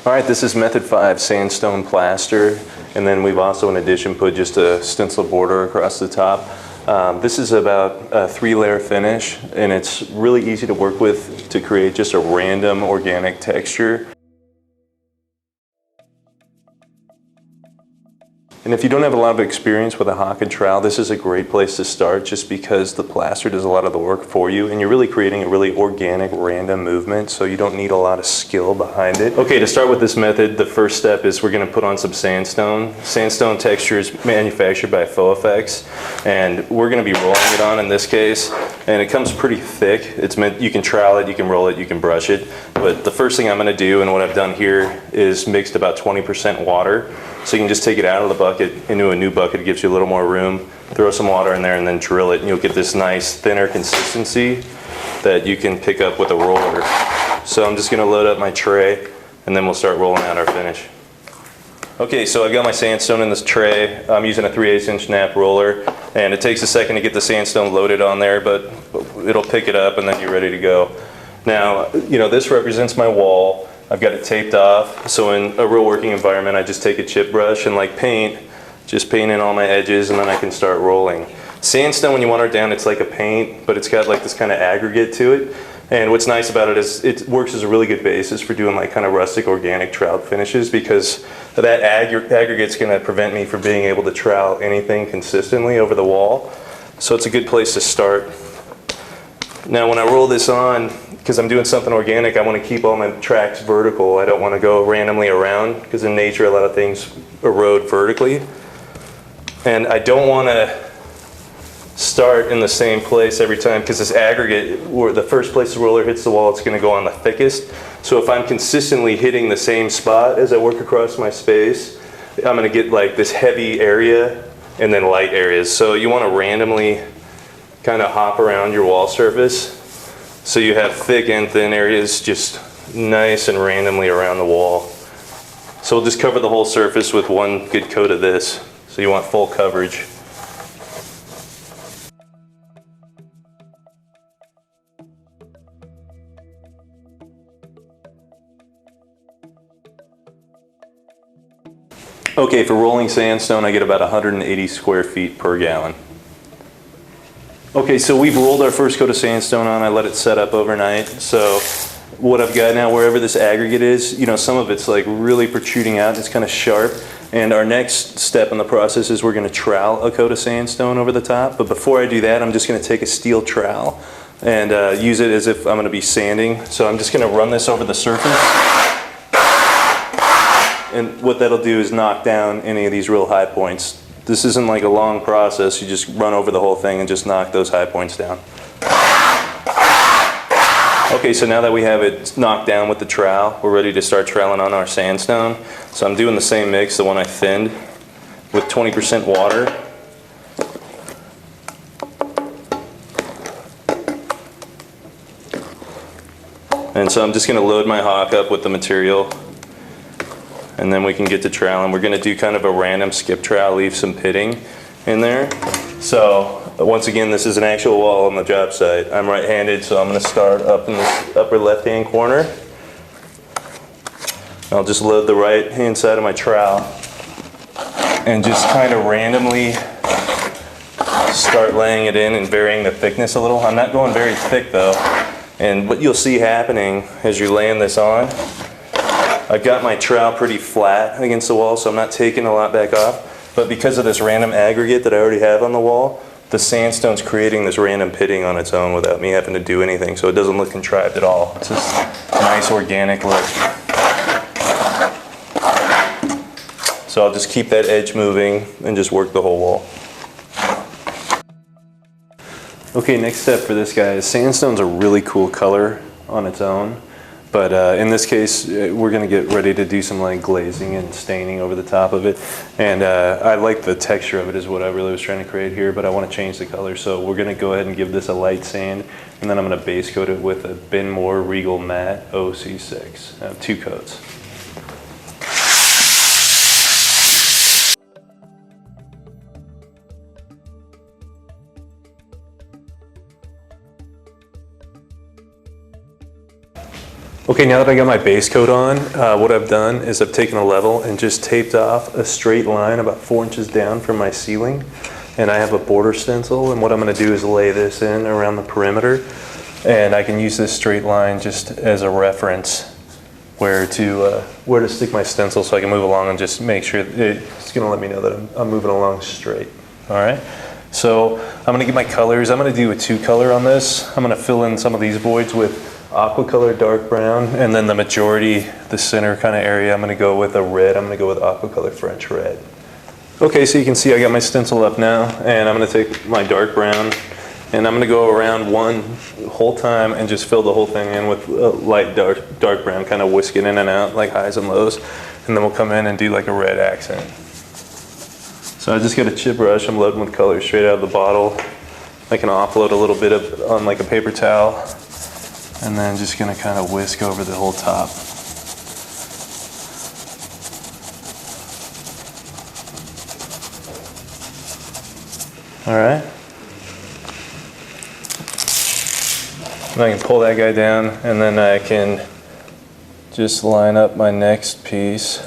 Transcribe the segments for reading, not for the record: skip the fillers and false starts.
All right, this is method 5, sandstone plaster, and then we've also in addition put just a stencil border across the top. This is about a 3-layer finish, and it's really easy to work with to create just a random organic texture. And if you don't have a lot of experience with a hock and trowel, this is a great place to start just because the plaster does a lot of the work for you and you're really creating a really organic, random movement, so you don't need a lot of skill behind it. Okay, to start with this method, the first step is we're going to put on some sandstone. Sandstone texture is manufactured by Faux Effects, and we're going to be rolling it on in this case, and it comes pretty thick. It's meant, you can trowel it, you can roll it, you can brush it, but the first thing I'm going to do, and what I've done here, is mixed about 20% water. So you can just take it out of the bucket into a new bucket. It gives you a little more room. Throw some water in there and then drill it, and you'll get this nice thinner consistency that you can pick up with a roller. So I'm just going to load up my tray and then we'll start rolling out our finish. Okay, so I've got my sandstone in this tray. I'm using a 3/8 inch nap roller, and it takes a second to get the sandstone loaded on there, but it'll pick it up and then you're ready to go. Now, you know, this represents my wall. I've got it taped off, so in a real working environment I just take a chip brush and like paint, just paint in all my edges, and then I can start rolling. Sandstone, when you water it down, it's like a paint, but it's got like this kind of aggregate to it. And what's nice about it is it works as a really good basis for doing like kind of rustic organic trowel finishes, because that aggregate's going to prevent me from being able to trowel anything consistently over the wall. So it's a good place to start. Now when I roll this on, because I'm doing something organic, I want to keep all my tracks vertical. I don't want to go randomly around, because in nature a lot of things erode vertically. And I don't want to start in the same place every time, because this aggregate, where the first place the roller hits the wall, it's going to go on the thickest. So if I'm consistently hitting the same spot as I work across my space, I'm going to get like this heavy area and then light areas. So you want to randomly kind of hop around your wall surface, so you have thick and thin areas just nice and randomly around the wall. So we'll just cover the whole surface with one good coat of this. So you want full coverage. Okay, for rolling sandstone I get about 180 square feet per gallon. Okay, so we've rolled our first coat of sandstone on. I let it set up overnight. So what I've got now, wherever this aggregate is, you know, some of it's like really protruding out. It's kind of sharp. And our next step in the process is we're going to trowel a coat of sandstone over the top. But before I do that, I'm just going to take a steel trowel and use it as if I'm going to be sanding. So I'm just going to run this over the surface. And what that'll do is knock down any of these real high points. This isn't like a long process. You just run over the whole thing and just knock those high points down. Okay, so now that we have it knocked down with the trowel, we're ready to start troweling on our sandstone. So I'm doing the same mix, the one I thinned, with 20% water. And so I'm just going to load my hock up with the material, and then we can get to troweling. We're going to do kind of a random skip trowel, leave some pitting in there. So once again, this is an actual wall on the job site. I'm right-handed, so I'm going to start up in this upper left-hand corner. I'll just load the right-hand side of my trowel and just kind of randomly start laying it in and varying the thickness a little. I'm not going very thick though. And what you'll see happening as you're laying this on, I've got my trowel pretty flat against the wall, so I'm not taking a lot back off. But because of this random aggregate that I already have on the wall, the sandstone's creating this random pitting on its own without me having to do anything, so it doesn't look contrived at all. It's just a nice organic look. So I'll just keep that edge moving and just work the whole wall. Okay, next step for this guy is sandstone's a really cool color on its own. But in this case, we're going to get ready to do some like glazing and staining over the top of it. And I like the texture of it is what I really was trying to create here, but I want to change the color. So we're going to go ahead and give this a light sand, and then I'm going to base coat it with a Benmore Regal Matte OC6. 2 coats. Okay, now that I got my base coat on, what I've done is I've taken a level and just taped off a straight line about 4 inches down from my ceiling. And I have a border stencil, and what I'm gonna do is lay this in around the perimeter. And I can use this straight line just as a reference where to stick my stencil, so I can move along and just make sure it's gonna let me know that I'm moving along straight. All right, so I'm gonna get my colors. I'm gonna do a 2-color on this. I'm gonna fill in some of these voids with aqua color dark brown, and then the majority, the center kind of area, I'm gonna go with a red. I'm gonna go with aqua color French red. Okay, so you can see I got my stencil up now, and I'm gonna take my dark brown, and I'm gonna go around one whole time and just fill the whole thing in with light dark brown, kind of whisk it in and out like highs and lows, and then we'll come in and do like a red accent. So I just got a chip brush. I'm loading with colors straight out of the bottle. I can offload a little bit on like a paper towel, and then just gonna kind of whisk over the whole top. All right. And I can pull that guy down, and then I can just line up my next piece.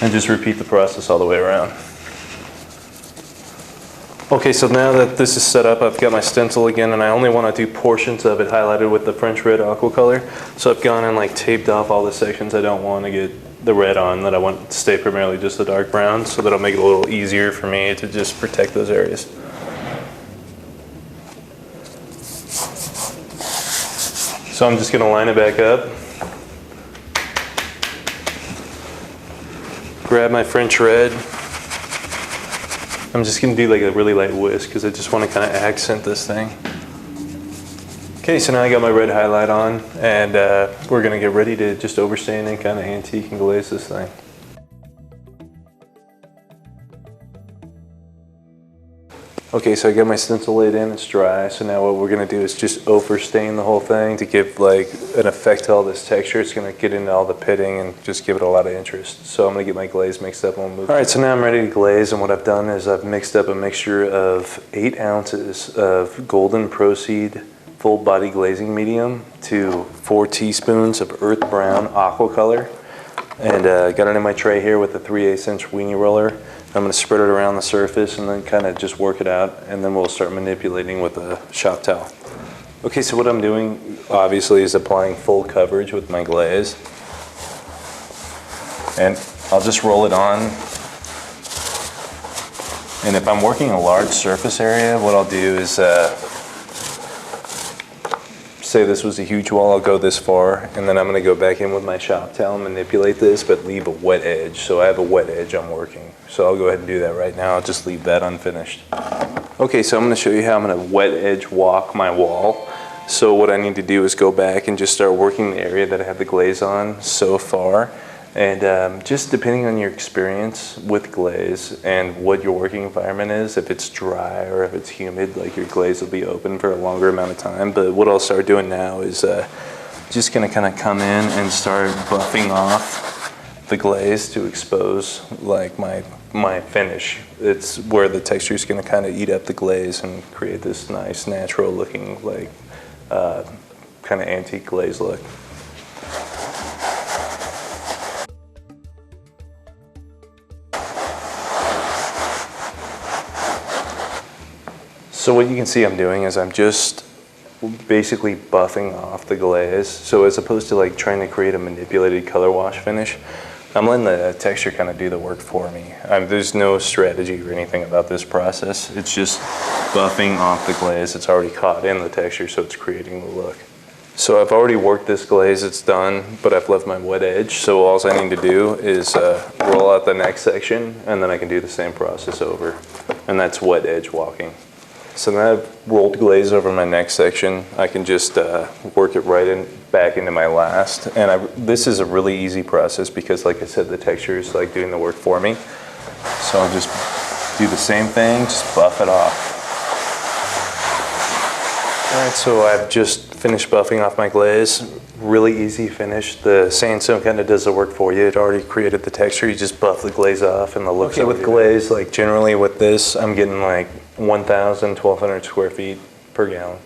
And just repeat the process all the way around. Okay, so now that this is set up, I've got my stencil again, and I only want to do portions of it highlighted with the French red aqua color. So I've gone and like taped off all the sections I don't want to get the red on, that I want to stay primarily just the dark brown, so that'll make it a little easier for me to just protect those areas. So I'm just going to line it back up. Grab my French red. I'm just gonna do like a really light whisk because I just want to kind of accent this thing. Okay, so now I got my red highlight on, and we're gonna get ready to just overstain and kind of antique and glaze this thing. Okay, so I got my stencil laid in, it's dry, so now what we're gonna do is just overstain the whole thing to give like an effect to all this texture. It's gonna get into all the pitting and just give it a lot of interest. So I'm gonna get my glaze mixed up and we'll move. All right, so now I'm ready to glaze, and what I've done is I've mixed up a mixture of 8 ounces of Golden Proceed full body glazing medium to 4 teaspoons of earth brown aqua color. And got it in my tray here with a 3/8 inch weenie roller. I'm going to spread it around the surface and then kind of just work it out, and then we'll start manipulating with a shop towel. Okay, so what I'm doing obviously is applying full coverage with my glaze, and I'll just roll it on. And if I'm working a large surface area, what I'll do is say this was a huge wall, I'll go this far, and then I'm going to go back in with my shop towel and manipulate this, but leave a wet edge. So I have a wet edge I'm working. So I'll go ahead and do that right now. I'll just leave that unfinished. Okay, so I'm going to show you how I'm going to wet edge walk my wall. So what I need to do is go back and just start working the area that I have the glaze on so far. And just depending on your experience with glaze and what your working environment is, if it's dry or if it's humid, like your glaze will be open for a longer amount of time. But what I'll start doing now is just gonna kind of come in and start buffing off the glaze to expose like my finish. It's where the texture is gonna kind of eat up the glaze and create this nice natural looking like kind of antique glaze look. So what you can see I'm doing is I'm just basically buffing off the glaze. So as opposed to like trying to create a manipulated color wash finish, I'm letting the texture kind of do the work for me. There's no strategy or anything about this process. It's just buffing off the glaze. It's already caught in the texture, so it's creating the look. So I've already worked this glaze, it's done, but I've left my wet edge. So all I need to do is roll out the next section, and then I can do the same process over. And that's wet edge walking. So now I've rolled glaze over my next section. I can just work it right back into my last. And this is a really easy process because, like I said, the texture is like doing the work for me. So I'll just do the same thing, just buff it off. All right, so I've just finished buffing off my glaze. Really easy finish. The sandstone kind of does the work for you. It already created the texture. You just buff the glaze off and the looks. Okay, with glaze, like generally with this, I'm getting like 1,000, 1,200 square feet per gallon.